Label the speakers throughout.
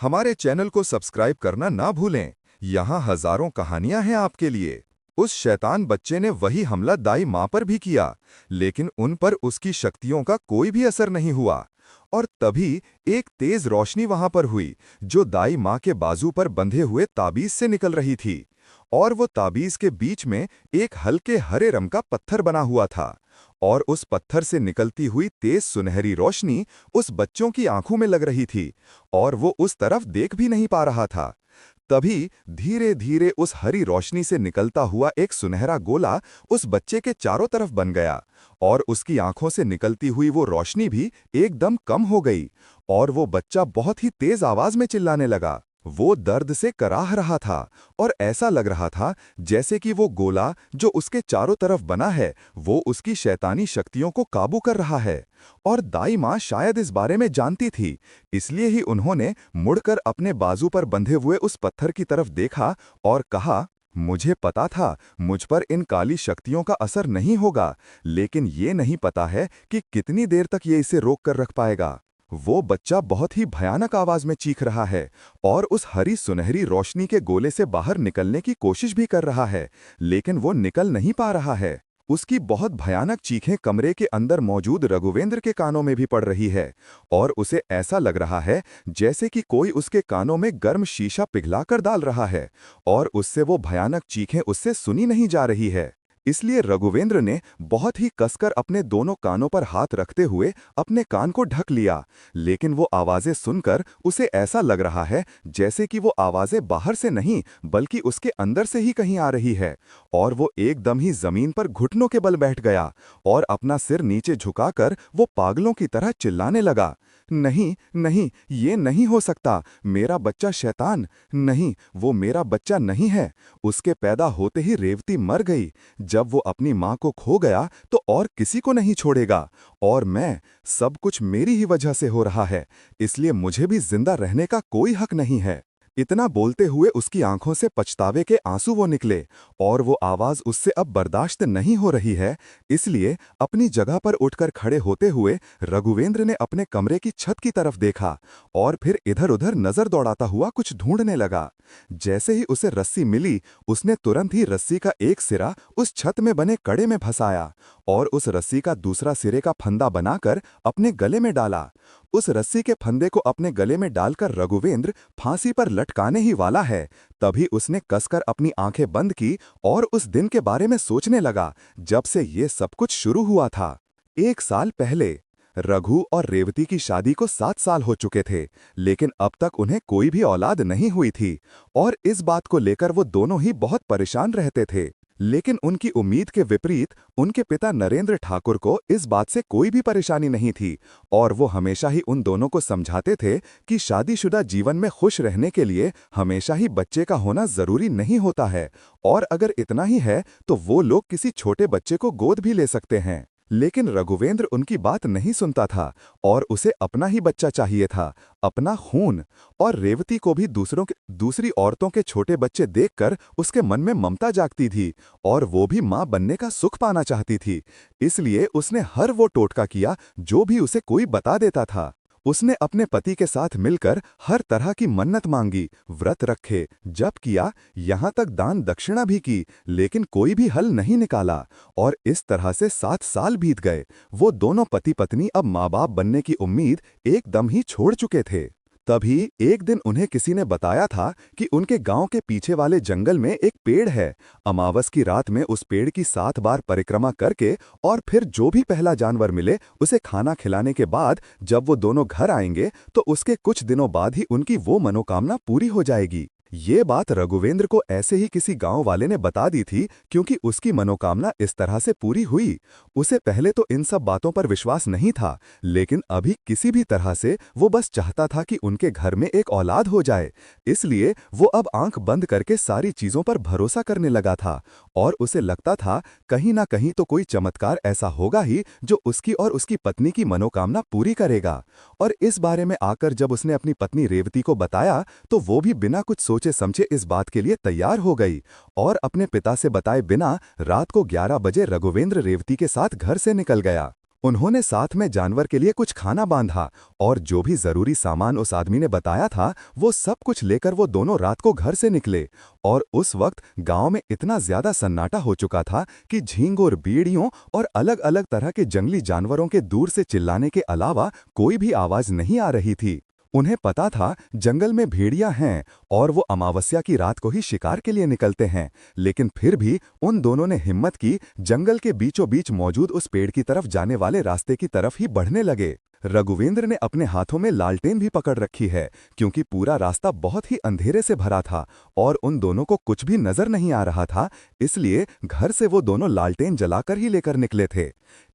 Speaker 1: हमारे चैनल को सब्सक्राइब करना ना भूलें। यहाँ हजारों कहानियां हैं आपके लिए। उस शैतान बच्चे ने वही हमला दाई माँ पर भी किया, लेकिन उन पर उसकी शक्तियों का कोई भी असर नहीं हुआ। और तभी एक तेज रोशनी वहां पर हुई, जो दाई माँ के बाजू पर बंधे हुए ताबीज से निकल रही थी। और वो ताबीज के बीच में एक हल्के हरे रंग का पत्थर बना हुआ था। और उस पत्थर से निकलती हुई तेज सुनहरी रोशनी उस बच्चों की आंखों में लग रही थी, और वो उस तरफ देख भी नहीं पा रहा था। तभी धीरे धीरे उस हरी रोशनी से निकलता हुआ एक सुनहरा गोला उस बच्चे के चारों तरफ बन गया, और उसकी आंखों से निकलती हुई वो रोशनी भी एकदम कम हो गई। और वो बच्चा बहुत ही तेज आवाज में चिल्लाने लगा। वो दर्द से कराह रहा था, और ऐसा लग रहा था जैसे कि वो गोला जो उसके चारों तरफ बना है, वो उसकी शैतानी शक्तियों को काबू कर रहा है। और दाई माँ शायद इस बारे में जानती थी, इसलिए ही उन्होंने मुड़कर अपने बाजू पर बंधे हुए उस पत्थर की तरफ देखा और कहा, मुझे पता था मुझ पर इन काली शक्तियों का असर नहीं होगा, लेकिन ये नहीं पता है कि कितनी देर तक ये इसे रोक कर रख पाएगा। वो बच्चा बहुत ही भयानक आवाज में चीख रहा है, और उस हरी सुनहरी रोशनी के गोले से बाहर निकलने की कोशिश भी कर रहा है, लेकिन वो निकल नहीं पा रहा है। उसकी बहुत भयानक चीखें कमरे के अंदर मौजूद रघुवेंद्र के कानों में भी पड़ रही है, और उसे ऐसा लग रहा है जैसे कि कोई उसके कानों में गर्म शीशा पिघलाकर डाल रहा है, और उससे वो भयानक चीखें उससे सुनी नहीं जा रही है। इसलिए रघुवेंद्र ने बहुत ही कसकर अपने दोनों कानों पर हाथ रखते हुए अपने कान को ढक लिया, लेकिन वो आवाजें सुनकर उसे ऐसा लग रहा है जैसे कि वो आवाजें बाहर से नहीं बल्कि उसके अंदर से ही कहीं आ रही है। और वो एकदम ही जमीन पर घुटनों के बल बैठ गया, और अपना सिर नीचे झुकाकर वो पागलों की तरह चिल्लाने लगा, नहीं नहीं, ये नहीं हो सकता, मेरा बच्चा शैतान नहीं, वो मेरा बच्चा नहीं है। उसके पैदा होते ही रेवती मर गई। जब वो अपनी माँ को खो गया तो और किसी को नहीं छोड़ेगा, और मैं, सब कुछ मेरी ही वजह से हो रहा है, इसलिए मुझे भी जिंदा रहने का कोई हक नहीं है। इतना बोलते हुए उसकी आंखों से पछतावे के आंसू वो निकले, और वो आवाज उससे अब बर्दाश्त नहीं हो रही है। इसलिए अपनी जगह पर उठकर खड़े होते हुए रघुवेंद्र ने अपने कमरे की छत की तरफ देखा, और फिर इधर उधर नजर दौड़ाता हुआ कुछ ढूंढने लगा। जैसे ही उसे रस्सी मिली, उसने तुरंत ही रस्सी का एक सिरा उस छत में बने कड़े में फंसाया, और उस रस्सी का दूसरा सिरे का फंदा बनाकर अपने गले में डाला। उस रस्सी के फंदे को अपने गले में डालकर रघुवेंद्र फांसी पर लटकाने ही वाला है, तभी उसने कसकर अपनी आंखें बंद की और उस दिन के बारे में सोचने लगा जब से ये सब कुछ शुरू हुआ था। 1 साल पहले रघु और रेवती की शादी को 7 साल हो चुके थे, लेकिन अब तक उन्हें कोई भी औलाद नहीं हुई थी, और इस बात को लेकर वो दोनों ही बहुत परेशान रहते थे। लेकिन उनकी उम्मीद के विपरीत उनके पिता नरेंद्र ठाकुर को इस बात से कोई भी परेशानी नहीं थी, और वो हमेशा ही उन दोनों को समझाते थे कि शादीशुदा जीवन में खुश रहने के लिए हमेशा ही बच्चे का होना जरूरी नहीं होता है, और अगर इतना ही है तो वो लोग किसी छोटे बच्चे को गोद भी ले सकते हैं। लेकिन रघुवेंद्र उनकी बात नहीं सुनता था, और उसे अपना ही बच्चा चाहिए था, अपना खून। और रेवती को भी दूसरी औरतों के छोटे बच्चे देखकर उसके मन में ममता जागती थी, और वो भी मां बनने का सुख पाना चाहती थी। इसलिए उसने हर वो टोटका किया जो भी उसे कोई बता देता था। उसने अपने पति के साथ मिलकर हर तरह की मन्नत मांगी, व्रत रखे, जप किया, यहाँ तक दान दक्षिणा भी की, लेकिन कोई भी हल नहीं निकाला। और इस तरह से 7 साल बीत गए। वो दोनों पति पत्नी अब माँ बाप बनने की उम्मीद एकदम ही छोड़ चुके थे। तभी एक दिन उन्हें किसी ने बताया था कि उनके गांव के पीछे वाले जंगल में एक पेड़ है। अमावस की रात में उस पेड़ की 7 बार परिक्रमा करके और फिर जो भी पहला जानवर मिले उसे खाना खिलाने के बाद जब वो दोनों घर आएंगे तो उसके कुछ दिनों बाद ही उनकी वो मनोकामना पूरी हो जाएगी। ये बात रघुवेंद्र को ऐसे ही किसी गांव वाले ने बता दी थी, क्योंकि उसकी मनोकामना इस तरह से पूरी हुई। उसे पहले तो इन सब बातों पर विश्वास नहीं था, लेकिन अभी किसी भी तरह से वो बस चाहता था कि उनके घर में एक औलाद हो जाए। इसलिए वो अब आंख बंद करके सारी चीजों पर भरोसा करने लगा था, और उसे लगता था कहीं ना कहीं तो कोई चमत्कार ऐसा होगा ही जो उसकी और उसकी पत्नी की मनोकामना पूरी करेगा। और इस बारे में आकर जब उसने अपनी पत्नी रेवती को बताया तो वो भी बिना कुछ सोचे समझे इस बात के लिए तैयार हो गई, और अपने पिता से बताए बिना रात को 11 बजे रघुवेंद्र रेवती के साथ घर से निकल गया। उन्होंने साथ में जानवर के लिए कुछ खाना बांधा और जो भी जरूरी सामान उस आदमी ने बताया था वो सब कुछ लेकर वो दोनों रात को घर से निकले। और उस वक्त गांव में इतना ज्यादा सन्नाटा हो चुका था कि झींगुर, बीड़ियों और अलग अलग तरह के जंगली जानवरों के दूर से चिल्लाने के अलावा कोई भी आवाज नहीं आ रही थी। उन्हें पता था जंगल में भेड़िया हैं और वो अमावस्या की रात को ही शिकार के लिए निकलते हैं, लेकिन फिर भी उन दोनों ने हिम्मत की जंगल के बीचों बीच मौजूद उस पेड़ की तरफ जाने वाले रास्ते की तरफ ही बढ़ने लगे। रघुवेंद्र ने अपने हाथों में लालटेन भी पकड़ रखी है क्योंकि पूरा रास्ता बहुत ही अंधेरे से भरा था और उन दोनों को कुछ भी नजर नहीं आ रहा था, इसलिए घर से वो दोनों लालटेन जलाकर ही लेकर निकले थे।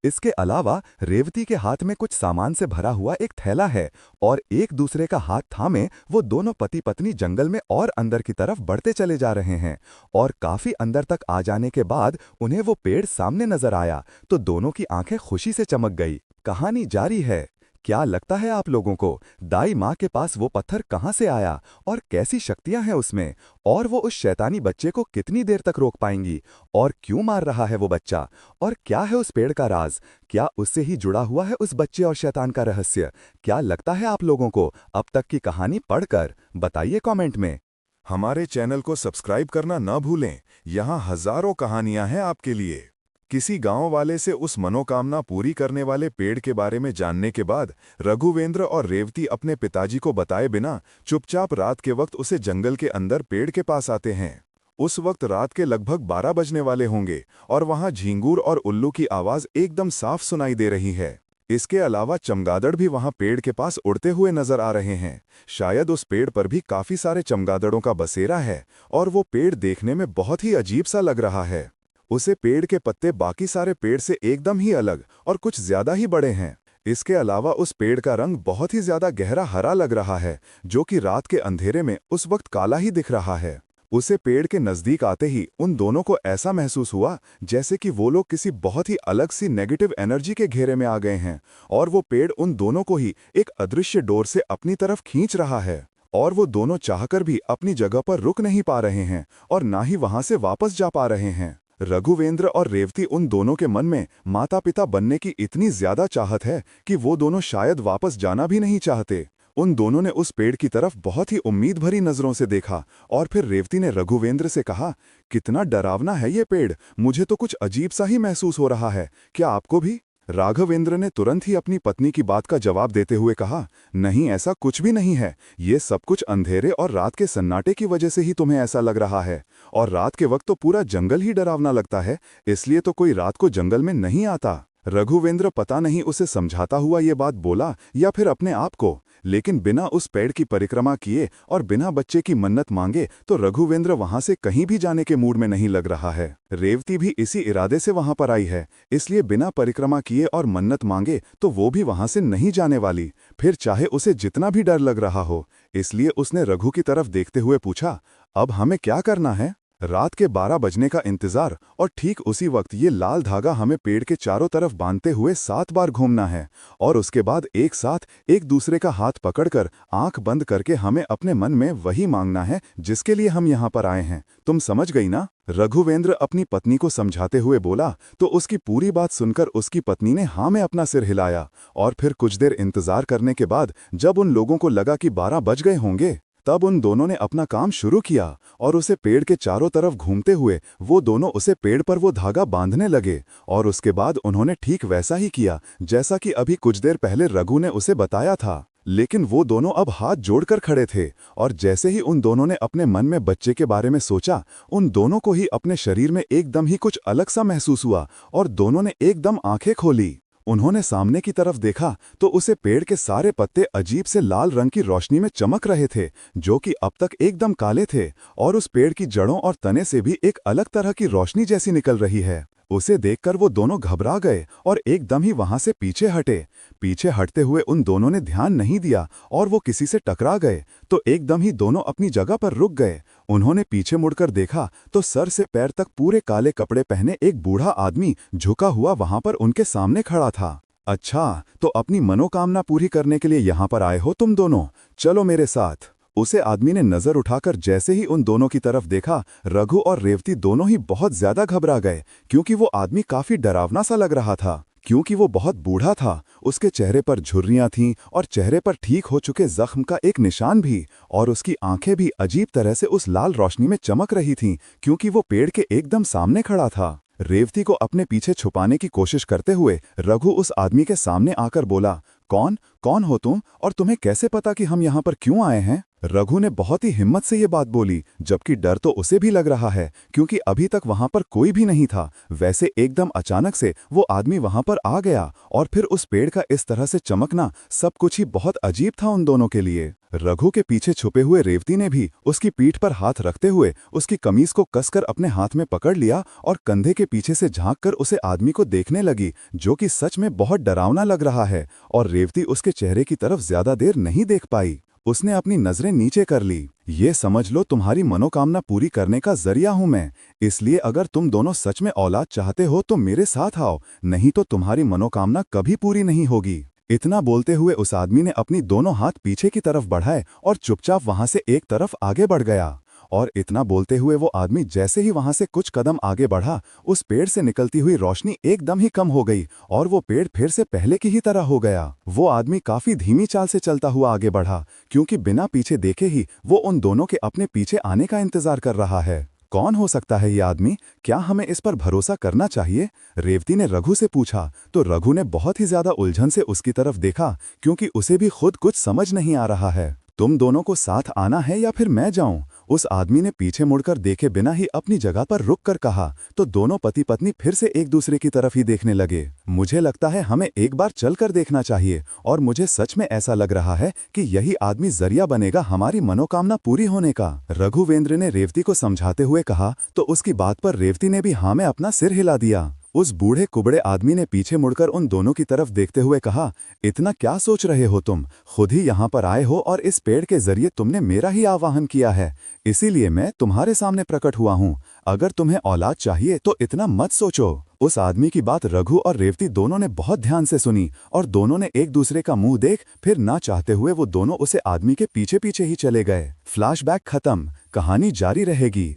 Speaker 1: इसके अलावा रेवती के हाथ में कुछ सामान से भरा हुआ एक थैला है और एक दूसरे का हाथ थामे वो दोनों पति पत्नी जंगल में और अंदर की तरफ बढ़ते चले जा रहे हैं। और काफी अंदर तक आ जाने के बाद उन्हें वो पेड़ सामने नजर आया तो दोनों की आंखें खुशी से चमक गई। कहानी जारी है। क्या लगता है आप लोगों को दाई माँ के पास वो पत्थर कहाँ से आया और कैसी शक्तियां हैं उसमें, और वो उस शैतानी बच्चे को कितनी देर तक रोक पाएंगी, और क्यों मार रहा है वो बच्चा, और क्या है उस पेड़ का राज, क्या उससे ही जुड़ा हुआ है उस बच्चे और शैतान का रहस्य? क्या लगता है आप लोगों को अब तक की कहानी पढ़कर? बताइए कमेंट में। हमारे चैनल को सब्सक्राइब करना न भूलें, यहाँ हजारों कहानियां हैं आपके लिए। किसी गांव वाले से उस मनोकामना पूरी करने वाले पेड़ के बारे में जानने के बाद रघुवेंद्र और रेवती अपने पिताजी को बताए बिना चुपचाप रात के वक्त उसे जंगल के अंदर पेड़ के पास आते हैं। उस वक्त रात के लगभग 12 बजने वाले होंगे और वहां झींगुर और उल्लू की आवाज एकदम साफ सुनाई दे रही है। इसके अलावा चमगादड़ भी वहां पेड़ के पास उड़ते हुए नजर आ रहे हैं। शायद उस पेड़ पर भी काफी सारे चमगादड़ों का बसेरा है और वो पेड़ देखने में बहुत ही अजीब सा लग रहा है। उसे पेड़ के पत्ते बाकी सारे पेड़ से एकदम ही अलग और कुछ ज्यादा ही बड़े हैं। इसके अलावा उस पेड़ का रंग बहुत ही ज्यादा गहरा हरा लग रहा है जो कि रात के अंधेरे में उस वक्त काला ही दिख रहा है। उसे पेड़ के नजदीक आते ही उन दोनों को ऐसा महसूस हुआ जैसे कि वो लोग किसी बहुत ही अलग सी नेगेटिव एनर्जी के घेरे में आ गए हैं और वो पेड़ उन दोनों को ही एक अदृश्य डोर से अपनी तरफ खींच रहा है और वो दोनों चाहकर भी अपनी जगह पर रुक नहीं पा रहे हैं और ना ही वहां से वापस जा पा रहे हैं। रघुवेंद्र और रेवती उन दोनों के मन में माता पिता बनने की इतनी ज्यादा चाहत है कि वो दोनों शायद वापस जाना भी नहीं चाहते। उन दोनों ने उस पेड़ की तरफ बहुत ही उम्मीद भरी नजरों से देखा और फिर रेवती ने रघुवेंद्र से कहा, कितना डरावना है ये पेड़, मुझे तो कुछ अजीब सा ही महसूस हो रहा है, क्या आपको भी? राघवेंद्र ने तुरंत ही अपनी पत्नी की बात का जवाब देते हुए कहा, नहीं, ऐसा कुछ भी नहीं है, ये सब कुछ अंधेरे और रात के सन्नाटे की वजह से ही तुम्हें ऐसा लग रहा है, और रात के वक्त तो पूरा जंगल ही डरावना लगता है, इसलिए तो कोई रात को जंगल में नहीं आता। रघुवेंद्र पता नहीं उसे समझाता हुआ ये बात बोला या फिर अपने आप को, लेकिन बिना उस पेड़ की परिक्रमा किए और बिना बच्चे की मन्नत मांगे तो रघुवेंद्र वहां से कहीं भी जाने के मूड में नहीं लग रहा है। रेवती भी इसी इरादे से वहां पर आई है, इसलिए बिना परिक्रमा किए और मन्नत मांगे तो वो भी वहां से नहीं जाने वाली, फिर चाहे उसे जितना भी डर लग रहा हो। इसलिए उसने रघु की तरफ देखते हुए पूछा, अब हमें क्या करना है? रात के 12 बजने का इंतजार और ठीक उसी वक्त ये लाल धागा हमें पेड़ के चारों तरफ बांधते हुए 7 बार घूमना है और उसके बाद एक साथ एक दूसरे का हाथ पकड़कर आंख बंद करके हमें अपने मन में वही मांगना है जिसके लिए हम यहाँ पर आए हैं। तुम समझ गई ना? रघुवेंद्र अपनी पत्नी को समझाते हुए बोला तो उसकी पूरी बात सुनकर उसकी पत्नी ने हाँ में अपना सिर हिलाया और फिर कुछ देर इंतजार करने के बाद जब उन लोगों को लगा कि 12 बज गए होंगे तब उन दोनों ने अपना काम शुरू किया और उसे पेड़ के चारों तरफ घूमते हुए वो दोनों उसे पेड़ पर वो धागा बांधने लगे और उसके बाद उन्होंने ठीक वैसा ही किया जैसा कि अभी कुछ देर पहले रघु ने उसे बताया था। लेकिन वो दोनों अब हाथ जोड़कर खड़े थे और जैसे ही उन दोनों ने अपने मन में बच्चे के बारे में सोचा, उन दोनों को ही अपने शरीर में एकदम ही कुछ अलग सा महसूस हुआ और दोनों ने एकदम आंखें खोली। उन्होंने सामने की तरफ देखा तो उसे पेड़ के सारे पत्ते अजीब से लाल रंग की रोशनी में चमक रहे थे जो कि अब तक एकदम काले थे और उस पेड़ की जड़ों और तने से भी एक अलग तरह की रोशनी जैसी निकल रही है। उसे देखकर वो दोनों घबरा गए और एकदम ही वहां से पीछे हटे। पीछे हटते हुए उन दोनों ने ध्यान नहीं दिया और वो किसी से टकरा गए तो एकदम ही दोनों अपनी जगह पर रुक गए। उन्होंने पीछे मुड़कर देखा तो सर से पैर तक पूरे काले कपड़े पहने एक बूढ़ा आदमी झुका हुआ वहां पर उनके सामने खड़ा था। अच्छा, तो अपनी मनोकामना पूरी करने के लिए यहाँ पर आए हो तुम दोनों, चलो मेरे साथ। उसे आदमी ने नजर उठाकर जैसे ही उन दोनों की तरफ देखा, रघु और रेवती दोनों ही बहुत ज्यादा घबरा गए क्योंकि वो आदमी काफी डरावना सा लग रहा था।
Speaker 2: क्योंकि वो बहुत बूढ़ा था। उसके चेहरे पर झुर्रियां थीं और चेहरे पर ठीक हो चुके जख्म का एक निशान भी, और उसकी आंखें भी अजीब तरह से उस लाल रोशनी में चमक रही थीं, क्योंकि वो पेड़ के एकदम सामने खड़ा था। रेवती को अपने पीछे छुपाने की कोशिश करते हुए रघु उस आदमी के सामने आकर बोला, कौन कौन हो तुम, और तुम्हें कैसे पता कि हम यहाँ पर क्यों आए हैं? रघु ने बहुत ही हिम्मत से ये बात बोली, जबकि डर तो उसे भी लग रहा है, क्योंकि अभी तक वहां पर कोई भी नहीं था। वैसे एकदम अचानक से वो आदमी वहां पर आ गया, और फिर उस पेड़ का इस तरह से चमकना सब कुछ ही बहुत अजीब था उन दोनों के लिए। रघु के पीछे छुपे हुए रेवती ने भी उसकी पीठ पर हाथ रखते हुए उसकी कमीज को कसकर अपने हाथ में पकड़ लिया और कंधे के पीछे से झांककर उसे आदमी को देखने लगी, जो कि सच में बहुत डरावना लग रहा है। और रेवती उसके चेहरे की तरफ ज्यादा देर नहीं देख पाई। उसने अपनी नजरें नीचे कर ली। ये समझ लो तुम्हारी मनोकामना पूरी करने का जरिया हूं मैं, इसलिए अगर तुम दोनों सच में औलाद चाहते हो तो मेरे साथ आओ, नहीं तो तुम्हारी मनोकामना कभी पूरी नहीं होगी। इतना बोलते हुए उस आदमी ने अपनी दोनों हाथ पीछे की तरफ बढ़ाए और चुपचाप वहां से एक तरफ आगे बढ़ गया। और इतना बोलते हुए वो आदमी जैसे ही वहां से कुछ कदम आगे बढ़ा, उस पेड़ से निकलती हुई रोशनी एकदम ही कम हो गई और वो पेड़ फिर से पहले की ही तरह हो गया। वो आदमी काफी धीमी चाल से चलता हुआ आगे बढ़ा, क्योंकि बिना पीछे देखे ही वो उन दोनों के अपने पीछे आने का इंतजार कर रहा है। कौन हो सकता है ये आदमी? क्या हमें इस पर भरोसा करना चाहिए? रेवती ने रघु से पूछा, तो रघु ने बहुत ही ज्यादा उलझन से उसकी तरफ देखा, क्योंकि उसे भी खुद कुछ समझ नहीं आ रहा है। तुम दोनों को साथ आना है या फिर मैं जाऊं? उस आदमी ने पीछे मुड़कर देखे बिना ही अपनी जगह पर रुक कर कहा, तो दोनों पति पत्नी फिर से एक दूसरे की तरफ ही देखने लगे। मुझे लगता है हमें एक बार चलकर देखना चाहिए, और मुझे सच में ऐसा लग रहा है कि यही आदमी जरिया बनेगा हमारी मनोकामना पूरी होने का। रघुवेंद्र ने रेवती को समझाते हुए कहा, तो उसकी बात पर रेवती ने भी हाँ में अपना सिर हिला दिया। उस बूढ़े कुबड़े आदमी ने पीछे मुड़कर उन दोनों की तरफ देखते हुए कहा, इतना क्या सोच रहे हो तुम? खुद ही यहाँ पर आए हो और इस पेड़ के जरिए तुमने मेरा ही आवाहन किया है, इसीलिए मैं तुम्हारे सामने प्रकट हुआ हूँ। अगर तुम्हें औलाद चाहिए तो इतना मत सोचो। उस आदमी की बात रघु और रेवती दोनों ने बहुत ध्यान से सुनी, और दोनों ने एक दूसरे का मुंह देख फिर ना चाहते हुए वो दोनों उसे आदमी के पीछे पीछे ही चले गए। फ्लैशबैक खत्म, कहानी जारी रहेगी।